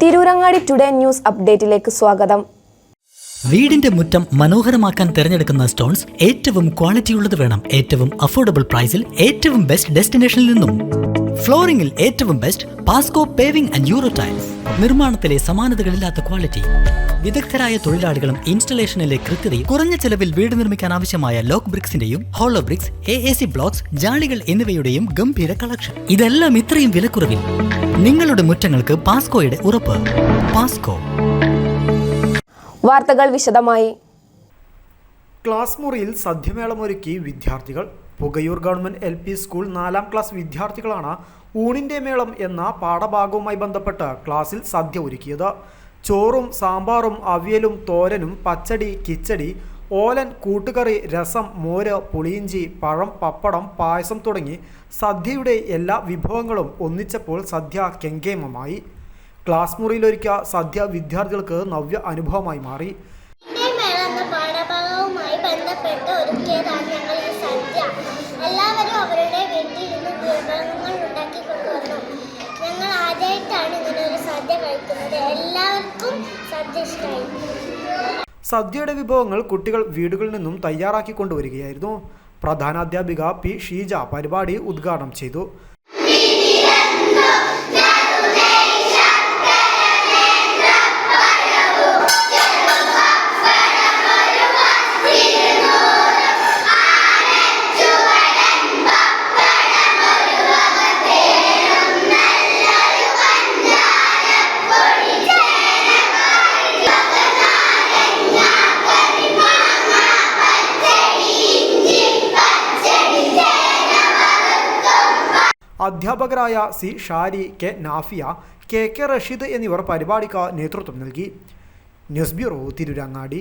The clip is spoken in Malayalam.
തിരൂരങ്ങാടി ടുഡേ ന്യൂസ് അപ്ഡേറ്റിലേക്ക് സ്വാഗതം. വീടിന്റെ മുറ്റം മനോഹരമാക്കാൻ തിരഞ്ഞെടുക്കുന്ന സ്റ്റോൺസ് ഏറ്റവും ക്വാളിറ്റിയുള്ളത് വേണം. ഏറ്റവും അഫോർഡബിൾ പ്രൈസിൽ ഏറ്റവും ബെസ്റ്റ് ഡെസ്റ്റിനേഷനിൽ നിന്നും. ഫ്ലോറിംഗിൽ ഏറ്റവും best Pasco paving and euro tiles. നിർമ്മാണത്തിലെ സമാനതകളില്ലാത്ത ക്വാളിറ്റി, വിദഗ്ധരായ തൊഴിലാളികളും ഇൻസ്റ്റലേഷനിലെ കൃത്യതയും, കുറഞ്ഞ ചെലവിൽ വീട് നിർമ്മിക്കാൻ ആവശ്യമായ ലോക്ക് ബ്രിക്സിന്റെയും ഹോളോ ബ്രിക്സ്, AAC ബ്ലോക്സ്, ജാളികൾ എന്നിവയുടെയും ഗംഭീര കളക്ഷൻ. ഇതെല്ലാം ഇത്രയും വിലക്കുറവിൽ. നിങ്ങളുടെ മുറ്റങ്ങൾക്ക് പാസ്കോയുടെ ഉറപ്പ്. പാസ്കോ. വാർത്തകൾ വിശദമായി. ക്ലാസ് മുറിയിൽ സദ്യമേളമൊരുക്കി വിദ്യാർത്ഥികൾ. Pukayur government LP school 4ാം class വിദ്യാർത്ഥികളാണ് ഊണിന്റെ മേളം എന്ന പാഠഭാഗവുമായി ബന്ധപ്പെട്ട് ക്ലാസ്സിൽ സദ്യ ഒരുക്കിയത്. ചോറും സാമ്പാറും അവിയലും തോരനും പച്ചടി, കിച്ചടി, ഓലൻ, കൂട്ടുകറി, രസം, മോര്, പുളിയിഞ്ചി, പഴം, പപ്പടം, പായസം തുടങ്ങി സദ്യയുടെ എല്ലാ വിഭവങ്ങളും ഒന്നിച്ചപ്പോൾ സദ്യ കെങ്കേമമായി. ക്ലാസ് മുറിയിലൊരുക്കിയ സദ്യ വിദ്യാർത്ഥികൾക്ക് നവ്യ അനുഭവമായി മാറി. പാഠഭാഗവുമായി ബന്ധപ്പെട്ട് ഒരുക്കിയതാണ് ഞങ്ങൾ ഈ സദ്യ. എല്ലാവരും അവരുടെ വീട്ടിൽ നിന്ന് വിഭവങ്ങൾ ഉണ്ടാക്കി കൊണ്ടുവന്നു. ഞങ്ങൾ ആദ്യമായിട്ടാണ് ഇങ്ങനെ ഒരു സദ്യ കഴിക്കുന്നത്. എല്ലാവർക്കും സദ്യ ഇഷ്ടമായി. സദ്യയുടെ വിഭവങ്ങൾ കുട്ടികൾ വീടുകളിൽ നിന്നും തയ്യാറാക്കി കൊണ്ടുവരികയായിരുന്നു. പ്രധാനാധ്യാപിക P. ഷീജ പരിപാടി ഉദ്ഘാടനം ചെയ്തു. അധ്യാപകരായ C. ഷാരി, K. നാഫിയ, K. റഷീദ് എന്നിവർ പരിപാടിക്ക് നേതൃത്വം നൽകി. News bureau, Tirurangadi.